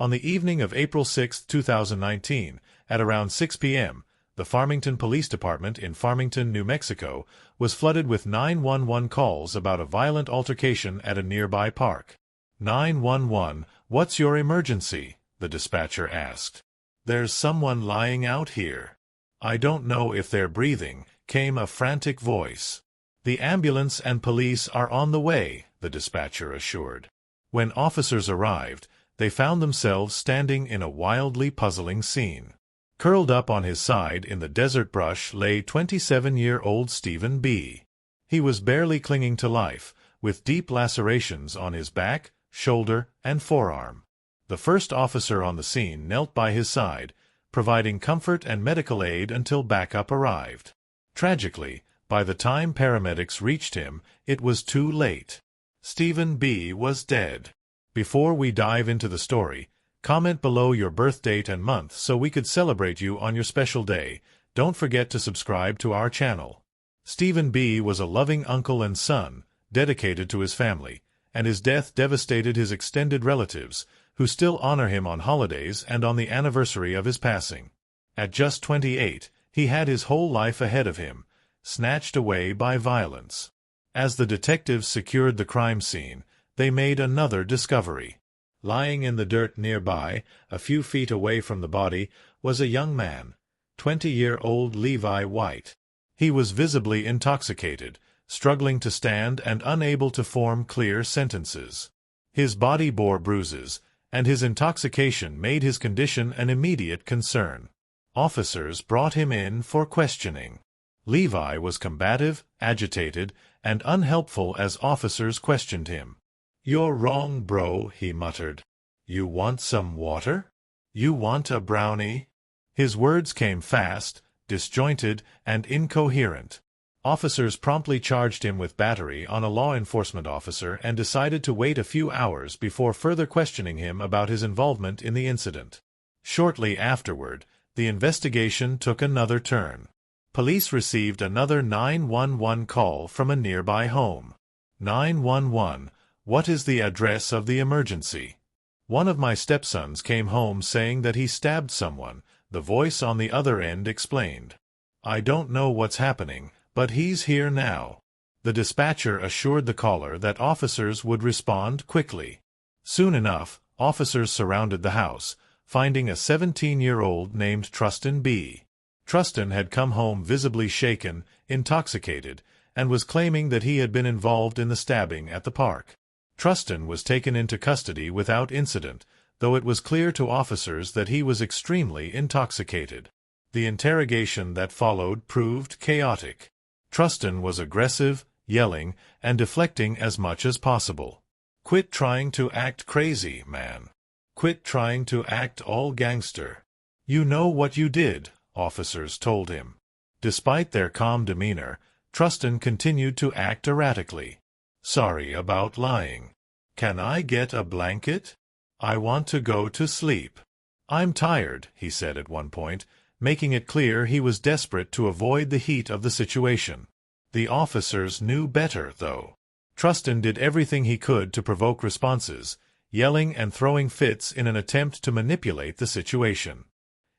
On the evening of April 6, 2019, at around 6 p.m., the Farmington Police Department in Farmington, New Mexico, was flooded with 911 calls about a violent altercation at a nearby park. 911, what's your emergency? The dispatcher asked. There's someone lying out here. I don't know if they're breathing, came a frantic voice. The ambulance and police are on the way, the dispatcher assured. When officers arrived, they found themselves standing in a wildly puzzling scene. Curled up on his side in the desert brush lay 27-year-old Stephen B. He was barely clinging to life, with deep lacerations on his back, shoulder, and forearm. The first officer on the scene knelt by his side, providing comfort and medical aid until backup arrived. Tragically, by the time paramedics reached him, it was too late. Stephen B. was dead. Before we dive into the story, comment below your birth date and month so we could celebrate you on your special day. Don't forget to subscribe to our channel. Stephen B. was a loving uncle and son, dedicated to his family, and his death devastated his extended relatives, who still honor him on holidays and on the anniversary of his passing. At just 28, he had his whole life ahead of him, snatched away by violence. As the detectives secured the crime scene, they made another discovery. Lying in the dirt nearby, a few feet away from the body, was a young man, 20-year-old Levi White. He was visibly intoxicated, struggling to stand and unable to form clear sentences. His body bore bruises, and his intoxication made his condition an immediate concern. Officers brought him in for questioning. Levi was combative, agitated, and unhelpful as officers questioned him. "You're wrong, bro," he muttered. "You want some water? You want a brownie?" His words came fast, disjointed, and incoherent. Officers promptly charged him with battery on a law enforcement officer and decided to wait a few hours before further questioning him about his involvement in the incident. Shortly afterward, the investigation took another turn. Police received another 911 call from a nearby home. 911, what is the address of the emergency? One of my stepsons came home saying that he stabbed someone, the voice on the other end explained. I don't know what's happening, but he's here now. The dispatcher assured the caller that officers would respond quickly. Soon enough, officers surrounded the house, finding a 17-year-old named Trustin B. Trustin had come home visibly shaken, intoxicated, and was claiming that he had been involved in the stabbing at the park. Trustin was taken into custody without incident, though it was clear to officers that he was extremely intoxicated. The interrogation that followed proved chaotic. Trustin was aggressive, yelling, and deflecting as much as possible. "Quit trying to act crazy, man. Quit trying to act all gangster. You know what you did," officers told him. Despite their calm demeanor, Trustin continued to act erratically. "Sorry about lying. Can I get a blanket? I want to go to sleep. I'm tired," he said at one point, making it clear he was desperate to avoid the heat of the situation. The officers knew better, though. Trustin did everything he could to provoke responses, yelling and throwing fits in an attempt to manipulate the situation.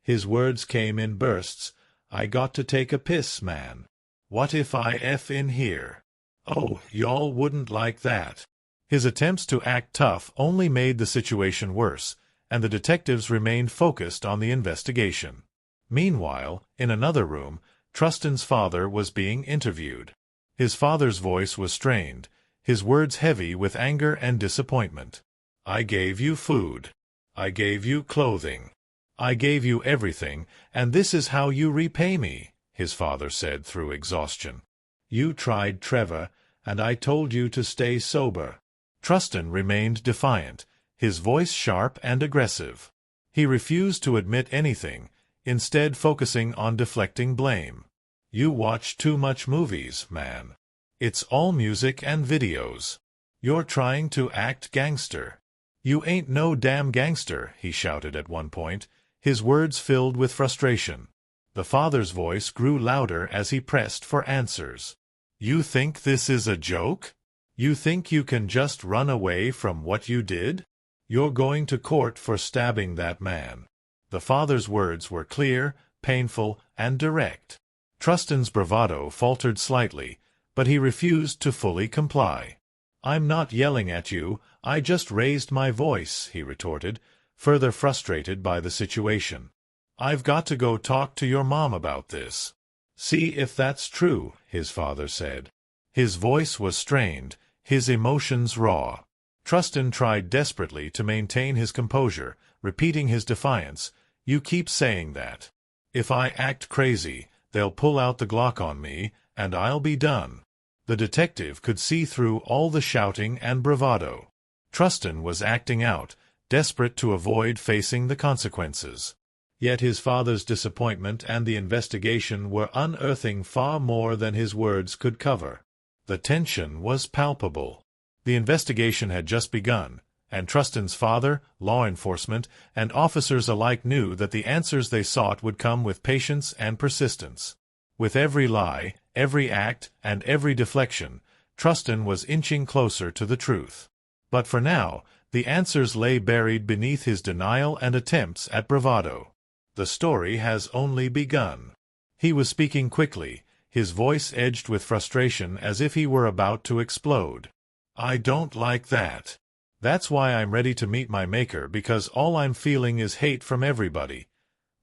His words came in bursts. "I got to take a piss, man. What if I F in here? Oh, y'all wouldn't like that." His attempts to act tough only made the situation worse, and the detectives remained focused on the investigation. Meanwhile, in another room, Trustin's father was being interviewed. His father's voice was strained, his words heavy with anger and disappointment. "I gave you food. I gave you clothing. I gave you everything, and this is how you repay me," his father said through exhaustion. "You tried Trevor, and I told you to stay sober." Trustin remained defiant, his voice sharp and aggressive. He refused to admit anything, instead focusing on deflecting blame. "You watch too much movies, man. It's all music and videos. You're trying to act gangster. You ain't no damn gangster," he shouted at one point, his words filled with frustration. The father's voice grew louder as he pressed for answers. "You think this is a joke? You think you can just run away from what you did? You're going to court for stabbing that man." The father's words were clear, painful, and direct. Trustin's bravado faltered slightly, but he refused to fully comply. "I'm not yelling at you, I just raised my voice," he retorted, further frustrated by the situation. "I've got to go talk to your mom about this." "See if that's true," his father said. His voice was strained, his emotions raw. Trustin tried desperately to maintain his composure, repeating his defiance. "You keep saying that. If I act crazy, they'll pull out the Glock on me, and I'll be done." The detective could see through all the shouting and bravado. Trustin was acting out, desperate to avoid facing the consequences. Yet his father's disappointment and the investigation were unearthing far more than his words could cover. The tension was palpable. The investigation had just begun, and Trustin's father, law enforcement, and officers alike knew that the answers they sought would come with patience and persistence. With every lie, every act, and every deflection, Trustin was inching closer to the truth. But for now, the answers lay buried beneath his denial and attempts at bravado. The story has only begun. He was speaking quickly, his voice edged with frustration as if he were about to explode. "I don't like that. That's why I'm ready to meet my maker, because all I'm feeling is hate from everybody.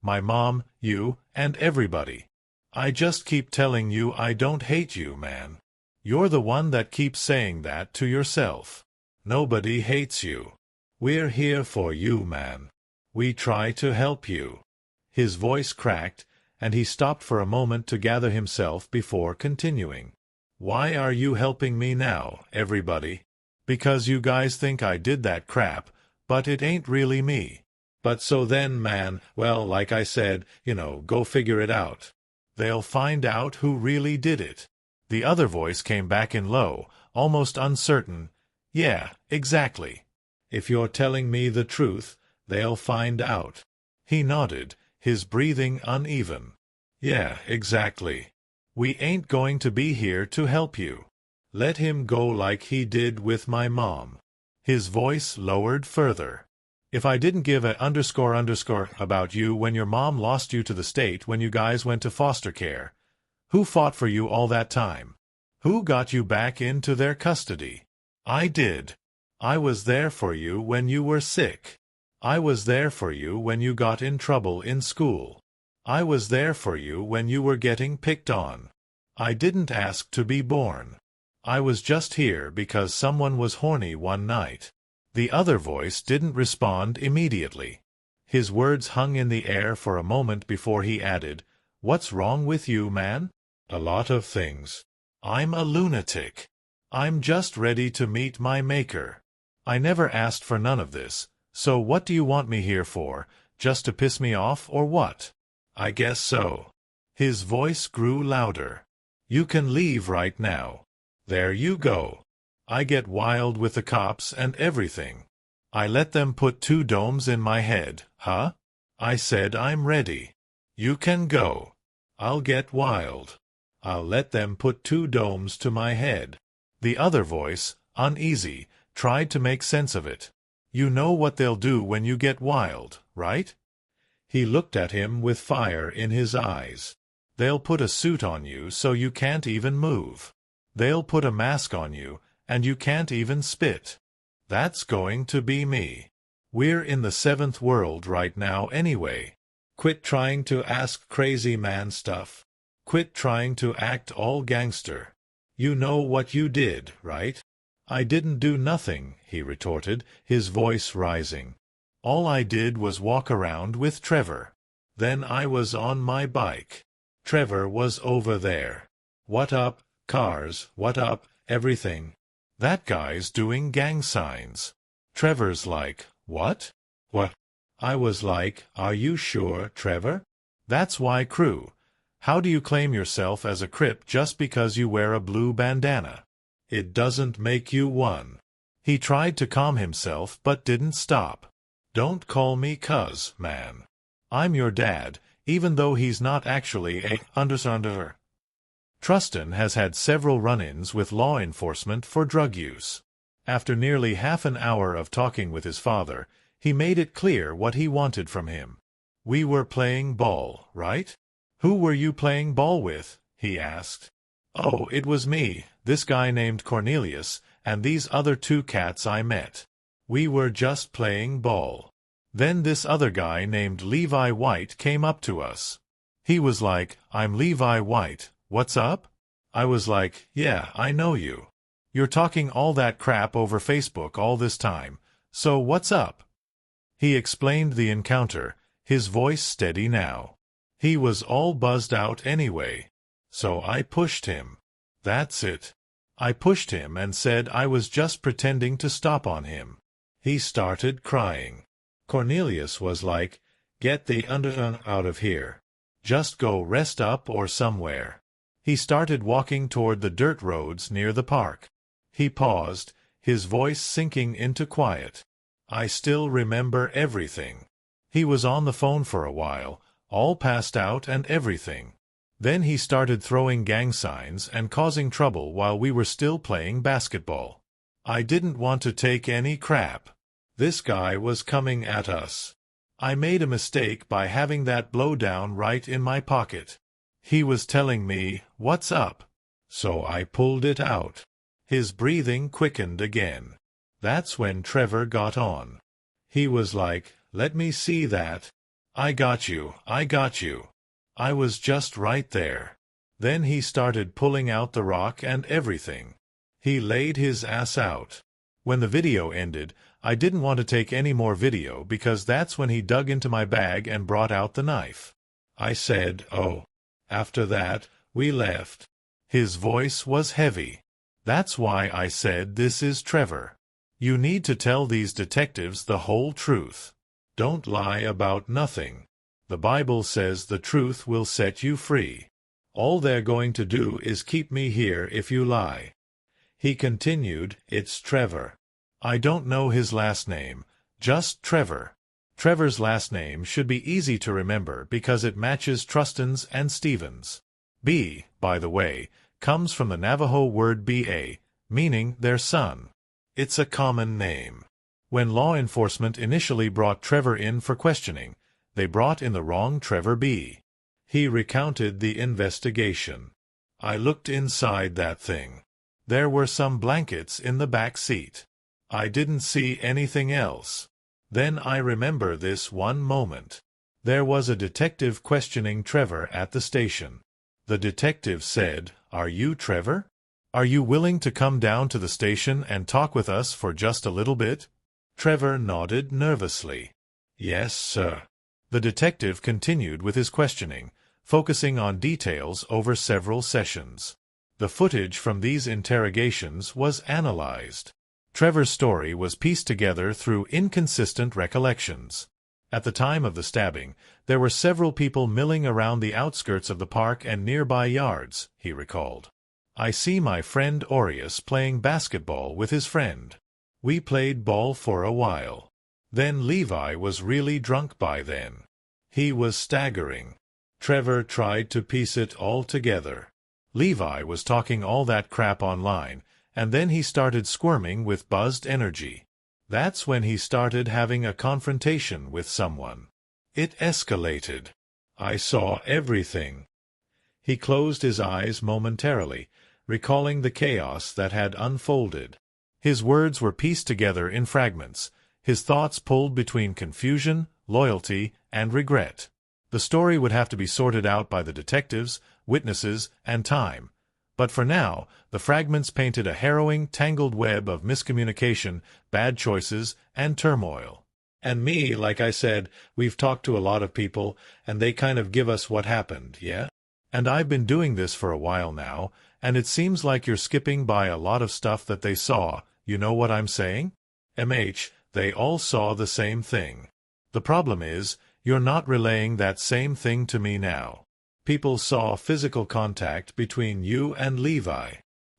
My mom, you, and everybody. I just keep telling you I don't hate you, man. You're the one that keeps saying that to yourself. Nobody hates you. We're here for you, man. We try to help you." His voice cracked, and he stopped for a moment to gather himself before continuing. "Why are you helping me now, everybody? Because you guys think I did that crap, but it ain't really me. But so then, man, well, like I said, go figure it out. They'll find out who really did it." The other voice came back in low, almost uncertain. "Yeah, exactly. If you're telling me the truth, they'll find out." He nodded, his breathing uneven. "Yeah, exactly. We ain't going to be here to help you. Let him go like he did with my mom." His voice lowered further. "If I didn't give a __ about you when your mom lost you to the state when you guys went to foster care, who fought for you all that time? Who got you back into their custody? I did. I was there for you when you were sick. I was there for you when you got in trouble in school. I was there for you when you were getting picked on. I didn't ask to be born. I was just here because someone was horny one night." The other voice didn't respond immediately. His words hung in the air for a moment before he added, "What's wrong with you, man?" "A lot of things. I'm a lunatic. I'm just ready to meet my maker. I never asked for none of this. So what do you want me here for? Just to piss me off, or what?" "I guess so." His voice grew louder. "You can leave right now. There you go. I get wild with the cops and everything. I let them put 2 domes in my head, huh? I said I'm ready. You can go. I'll get wild. I'll let them put 2 domes to my head." The other voice, uneasy, tried to make sense of it. "You know what they'll do when you get wild, right?" He looked at him with fire in his eyes. "They'll put a suit on you so you can't even move. They'll put a mask on you, and you can't even spit. That's going to be me. We're in the 7th world right now anyway. Quit trying to ask crazy man stuff. Quit trying to act all gangster. You know what you did, right?" "I didn't do nothing," he retorted, his voice rising. "All I did was walk around with Trevor. Then I was on my bike. Trevor was over there. What up, cars, what up, everything. That guy's doing gang signs. Trevor's like, what? What? I was like, are you sure, Trevor? That's why crew. How do you claim yourself as a Crip just because you wear a blue bandana? It doesn't make you one." He tried to calm himself but didn't stop. "Don't call me cuz, man. I'm your dad, even though he's not actually a __." Trustin has had several run-ins with law enforcement for drug use. After nearly half an hour of talking with his father, he made it clear what he wanted from him. We were playing ball, right? Who were you playing ball with? He asked. Oh, it was me, this guy named Cornelius, and these other two cats I met. We were just playing ball. Then this other guy named Levi White came up to us. He was like, I'm Levi White, what's up? I was like, yeah, I know you. You're talking all that crap over Facebook all this time, so what's up? He explained the encounter, his voice steady now. He was all buzzed out anyway. So I pushed him. That's it. I pushed him and said I was just pretending to stop on him. He started crying. Cornelius was like, get the underdone out of here. Just go rest up or somewhere. He started walking toward the dirt roads near the park. He paused, his voice sinking into quiet. I still remember everything. He was on the phone for a while, all passed out and everything. Then he started throwing gang signs and causing trouble while we were still playing basketball. I didn't want to take any crap. This guy was coming at us. I made a mistake by having that blowdown right in my pocket. He was telling me, what's up? So I pulled it out. His breathing quickened again. That's when Trevor got on. He was like, let me see that. I got you, I got you. I was just right there. Then he started pulling out the rock and everything. He laid his ass out. When the video ended, I didn't want to take any more video because that's when he dug into my bag and brought out the knife. I said, oh. After that, we left. His voice was heavy. That's why I said this is Trevor. You need to tell these detectives the whole truth. Don't lie about nothing. The Bible says the truth will set you free. All they're going to do is keep me here if you lie. He continued, it's Trevor. I don't know his last name, just Trevor. Trevor's last name should be easy to remember because it matches Trustin's and Stephen's. B, by the way, comes from the Navajo word ba, meaning their son. It's a common name. When law enforcement initially brought Trevor in for questioning, they brought in the wrong Trevor B. He recounted the investigation. I looked inside that thing. There were some blankets in the back seat. I didn't see anything else. Then I remember this one moment. There was a detective questioning Trevor at the station. The detective said, "Are you Trevor? Are you willing to come down to the station and talk with us for just a little bit?" Trevor nodded nervously. "Yes, sir." The detective continued with his questioning, focusing on details over several sessions. The footage from these interrogations was analyzed. Trevor's story was pieced together through inconsistent recollections. At the time of the stabbing, there were several people milling around the outskirts of the park and nearby yards, he recalled. I see my friend Aureus playing basketball with his friend. We played ball for a while. Then Levi was really drunk by then. He was staggering. Trevor tried to piece it all together. Levi was talking all that crap online, and then he started squirming with buzzed energy. That's when he started having a confrontation with someone. It escalated. I saw everything. He closed his eyes momentarily, recalling the chaos that had unfolded. His words were pieced together in fragments, his thoughts pulled between confusion, loyalty, and regret. The story would have to be sorted out by the detectives, witnesses, and time. But for now, the fragments painted a harrowing, tangled web of miscommunication, bad choices, and turmoil. And me, like I said, we've talked to a lot of people, and they kind of give us what happened, yeah? And I've been doing this for a while now, and it seems like you're skipping by a lot of stuff that they saw, you know what I'm saying? They all saw the same thing. The problem is, you're not relaying that same thing to me now. People saw physical contact between you and Levi.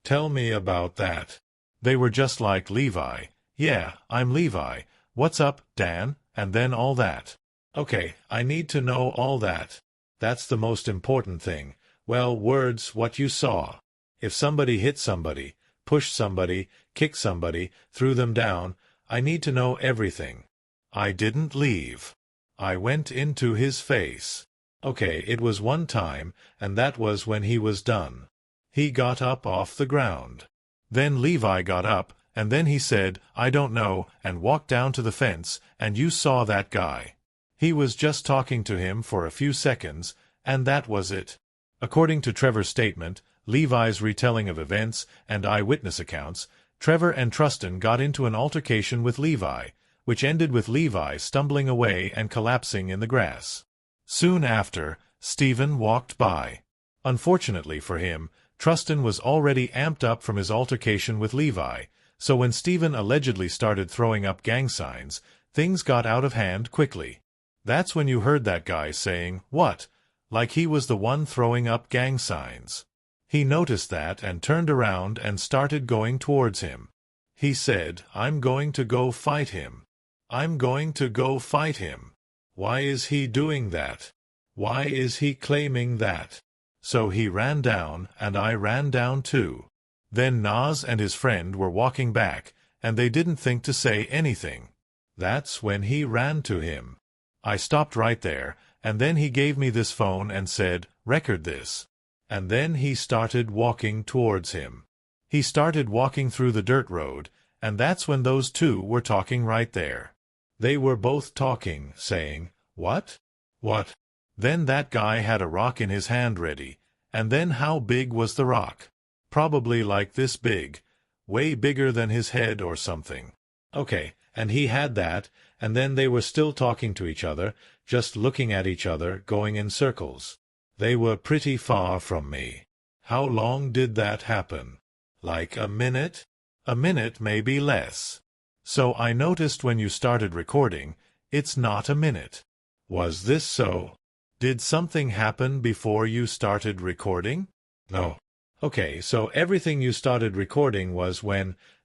Tell me about that. They were just like Levi. Yeah, I'm Levi. What's up, Dan? And then all that. Okay, I need to know all that. That's the most important thing. Well, words, what you saw. If somebody hit somebody, pushed somebody, kicked somebody, threw them down. I need to know everything. I didn't leave. I went into his face. Okay, it was one time, and that was when he was done. He got up off the ground. Then Levi got up, and then he said, I don't know, and walked down to the fence, and you saw that guy. He was just talking to him for a few seconds, and that was it. According to Trevor's statement, Levi's retelling of events, and eyewitness accounts, Trevor and Trustin got into an altercation with Levi, which ended with Levi stumbling away and collapsing in the grass. Soon after, Stephen walked by. Unfortunately for him, Trustin was already amped up from his altercation with Levi, so when Stephen allegedly started throwing up gang signs, things got out of hand quickly. That's when you heard that guy saying, "What?" like he was the one throwing up gang signs. He noticed that and turned around and started going towards him. He said, "I'm going to go fight him. I'm going to go fight him." Why is he doing that? Why is he claiming that? So he ran down, and I ran down too. Then Nas and his friend were walking back, and they didn't think to say anything. That's when he ran to him. I stopped right there, and then he gave me this phone and said, "Record this." And then he started walking towards him. He started walking through the dirt road, and that's when those two were talking right there. They were both talking, saying, "What? What?" Then that guy had a rock in his hand ready, and then how big was the rock? Probably like this big, way bigger than his head or something. Okay, and he had that, and then they were still talking to each other, just looking at each other, going in circles. They were pretty far from me. How long did that happen? Like a minute? A minute, maybe less. So I noticed when you started recording, it's not a minute. Was this so? Did something happen before you started recording? No. Okay, so everything you started recording was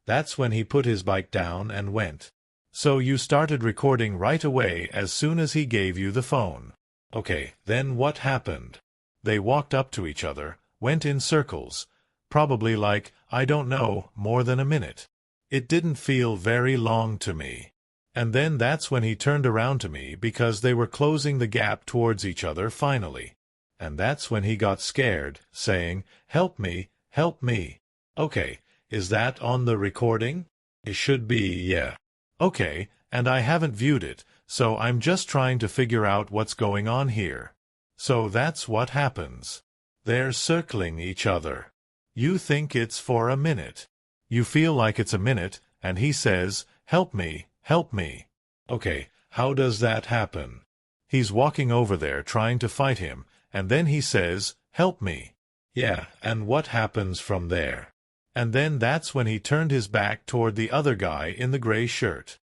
that's when he put his bike down and went. So you started recording right away as soon as he gave you the phone. Okay, then what happened? They walked up to each other, went in circles, probably like, I don't know, more than a minute. It didn't feel very long to me. And then that's when he turned around to me because they were closing the gap towards each other finally. And that's when he got scared, saying, "Help me, help me." Okay, is that on the recording? It should be, yeah. Okay, and I haven't viewed it, so I'm just trying to figure out what's going on here. So that's what happens. They're circling each other. You think it's for a minute. You feel like it's a minute, and he says, "Help me, help me." Okay, how does that happen? He's walking over there trying to fight him, and then he says, "Help me." Yeah, and what happens from there? And then that's when he turned his back toward the other guy in the gray shirt.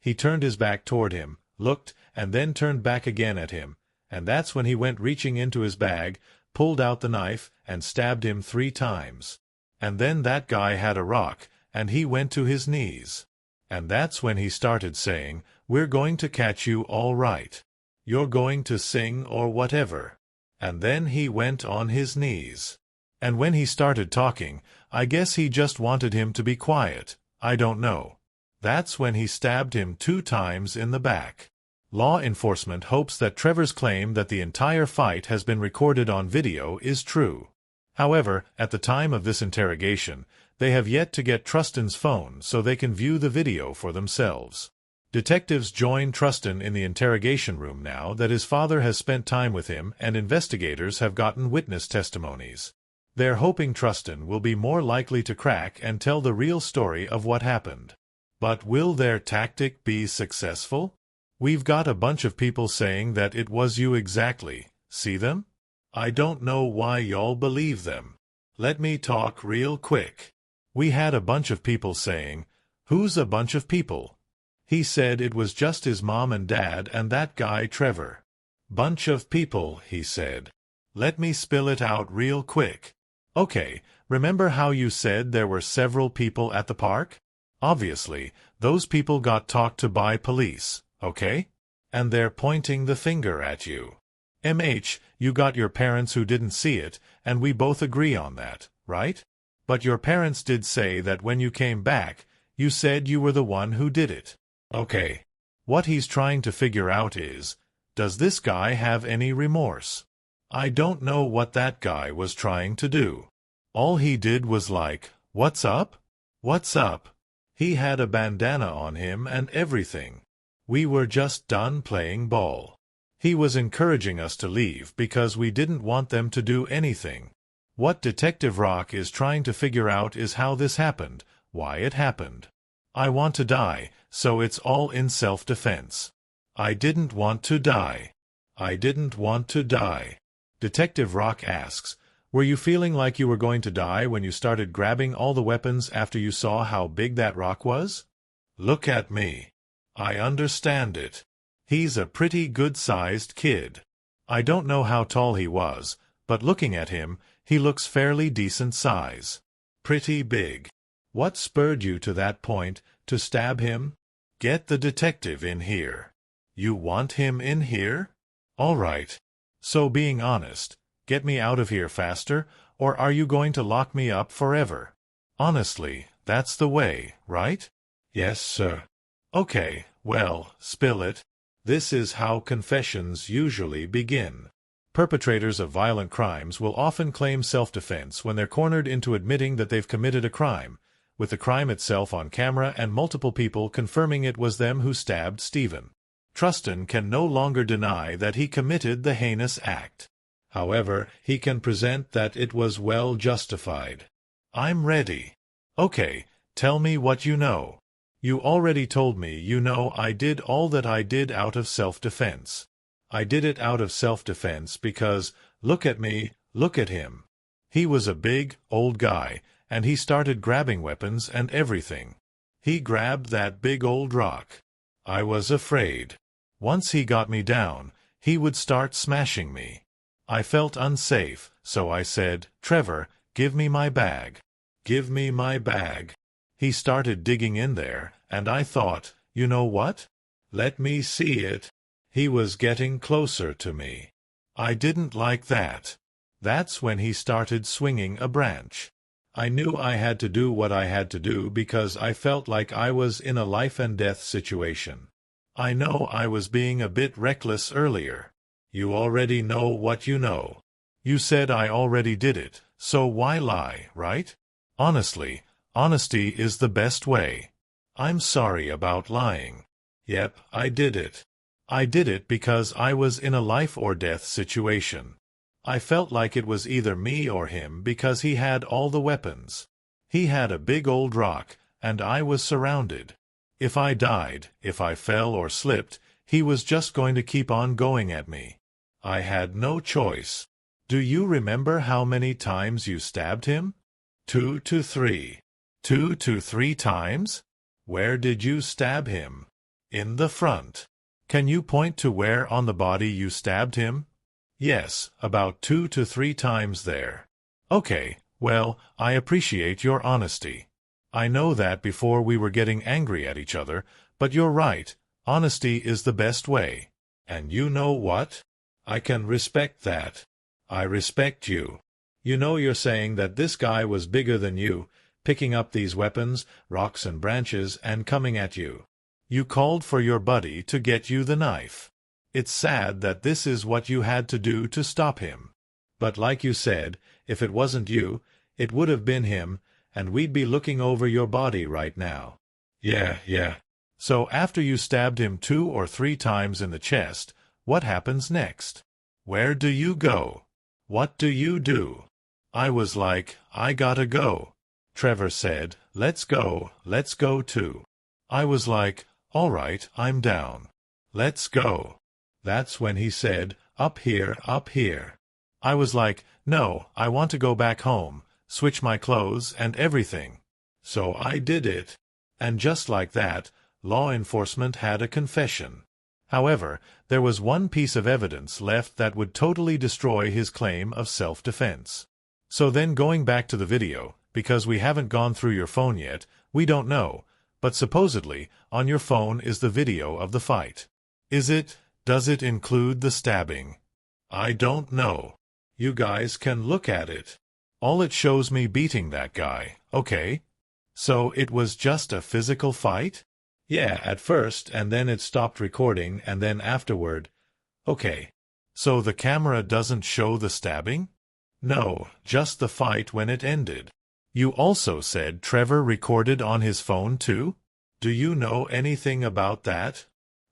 He turned his back toward him, looked, and then turned back again at him, and that's when he went reaching into his bag, pulled out the knife, and stabbed him 3 times. And then that guy had a rock, and he went to his knees. And that's when he started saying, "We're going to catch you all right. You're going to sing or whatever." And then he went on his knees. And when he started talking, I guess he just wanted him to be quiet. I don't know. That's when he stabbed him 2 times in the back. Law enforcement hopes that Trevor's claim that the entire fight has been recorded on video is true. However, at the time of this interrogation, they have yet to get Trustin's phone so they can view the video for themselves. Detectives join Trustin in the interrogation room now that his father has spent time with him and investigators have gotten witness testimonies. They're hoping Trustin will be more likely to crack and tell the real story of what happened. But will their tactic be successful? We've got a bunch of people saying that it was you exactly. See them? I don't know why y'all believe them. Let me talk real quick. We had a bunch of people saying, "Who's a bunch of people?" He said it was just his mom and dad and that guy Trevor. "Bunch of people," he said. Let me spill it out real quick. Okay, remember how you said there were several people at the park? Obviously, those people got talked to by police, okay? And they're pointing the finger at you. You got your parents who didn't see it, and we both agree on that, right? But your parents did say that when you came back, you said you were the one who did it. Okay. What he's trying to figure out is, does this guy have any remorse? I don't know what that guy was trying to do. All he did was like, "What's up? What's up?" He had a bandana on him and everything. We were just done playing ball. He was encouraging us to leave because we didn't want them to do anything. What Detective Rock is trying to figure out is how this happened, why it happened. I want to die, so it's all in self-defense. I didn't want to die. I didn't want to die. Detective Rock asks, were you feeling like you were going to die when you started grabbing all the weapons after you saw how big that rock was? Look at me. I understand it. He's a pretty good-sized kid. I don't know how tall he was, but looking at him, he looks fairly decent size. Pretty big. What spurred you to that point, to stab him? Get the detective in here. You want him in here? All right. So being honest, get me out of here faster, or are you going to lock me up forever? Honestly, that's the way, right? Yes, sir. Okay, well, spill it. This is how confessions usually begin. Perpetrators of violent crimes will often claim self-defense when they're cornered into admitting that they've committed a crime, with the crime itself on camera and multiple people confirming it was them who stabbed Stephen. Trustin can no longer deny that he committed the heinous act. However, he can present that it was well justified. I'm ready. Okay, tell me what you know. You already told me you know I did all that I did out of self-defense. I did it out of self-defense because, look at me, look at him. He was a big, old guy, and he started grabbing weapons and everything. He grabbed that big old rock. I was afraid. Once he got me down, he would start smashing me. I felt unsafe, so I said, "Trevor, give me my bag. Give me my bag." He started digging in there, and I thought, you know what? Let me see it. He was getting closer to me. I didn't like that. That's when he started swinging a branch. I knew I had to do what I had to do because I felt like I was in a life-and-death situation. I know I was being a bit reckless earlier. You already know what you know. You said I already did it, so why lie, right? Honestly, honesty is the best way. I'm sorry about lying. Yep, I did it. I did it because I was in a life-or-death situation. I felt like it was either me or him because he had all the weapons. He had a big old rock, and I was surrounded. If I died, if I fell or slipped, he was just going to keep on going at me. I had no choice. Do you remember how many times you stabbed him? 2 to 3. 2 to 3 times? Where did you stab him? In the front. Can you point to where on the body you stabbed him? Yes, about 2 to 3 times there. Okay, well, I appreciate your honesty. I know that before we were getting angry at each other, but you're right, honesty is the best way. And you know what? I can respect that. I respect you. You know you're saying that this guy was bigger than you, picking up these weapons, rocks and branches, and coming at you. You called for your buddy to get you the knife. It's sad that this is what you had to do to stop him. But like you said, if it wasn't you, it would have been him, and we'd be looking over your body right now. Yeah. So after you stabbed him 2 or 3 times in the chest, what happens next? Where do you go? What do you do? I was like, I gotta go. Trevor said, let's go too. I was like, all right, I'm down. Let's go. That's when he said, up here. I was like, no, I want to go back home, switch my clothes and everything. So I did it. And just like that, law enforcement had a confession. However, there was one piece of evidence left that would totally destroy his claim of self-defense. So then going back to the video, because we haven't gone through your phone yet, we don't know, but supposedly, on your phone is the video of the fight. Does it include the stabbing? I don't know. You guys can look at it. All it shows me beating that guy, okay? So it was just a physical fight? Yeah, at first, and then it stopped recording, and then afterward. Okay. So the camera doesn't show the stabbing? No, just the fight when it ended. You also said Trevor recorded on his phone too? Do you know anything about that?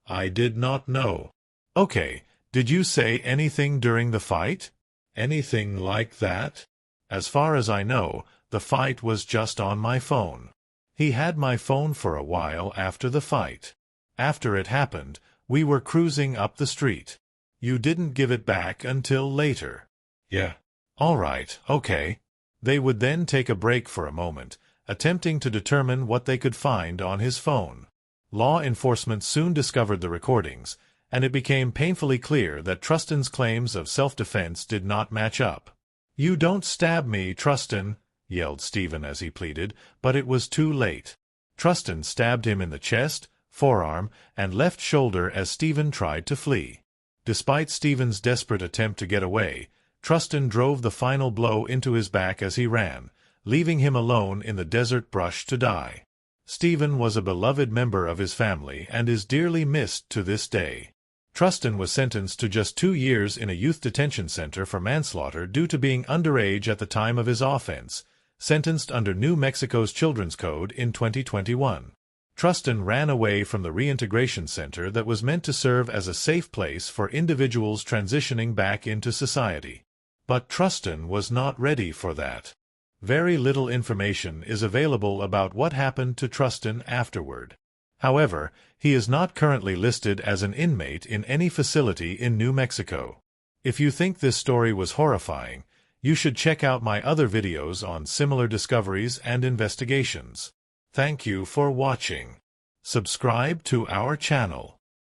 I did not know. Okay, did you say anything during the fight? Anything like that? As far as I know, the fight was just on my phone. He had my phone for a while after the fight. After it happened, we were cruising up the street. You didn't give it back until later. Yeah. All right, okay. They would then take a break for a moment, attempting to determine what they could find on his phone. Law enforcement soon discovered the recordings, and it became painfully clear that Trustin's claims of self-defense did not match up. "You don't stab me, Trustin," yelled Stephen as he pleaded, but it was too late. Trustin stabbed him in the chest, forearm, and left shoulder as Stephen tried to flee. Despite Stephen's desperate attempt to get away, Trustin drove the final blow into his back as he ran, leaving him alone in the desert brush to die. Stephen was a beloved member of his family and is dearly missed to this day. Trustin was sentenced to just 2 years in a youth detention center for manslaughter due to being underage at the time of his offense, sentenced under New Mexico's Children's Code in 2021. Trustin ran away from the reintegration center that was meant to serve as a safe place for individuals transitioning back into society. But Trustin was not ready for that. Very little information is available about what happened to Trustin afterward. However, he is not currently listed as an inmate in any facility in New Mexico. If you think this story was horrifying, you should check out my other videos on similar discoveries and investigations. Thank you for watching. Subscribe to our channel.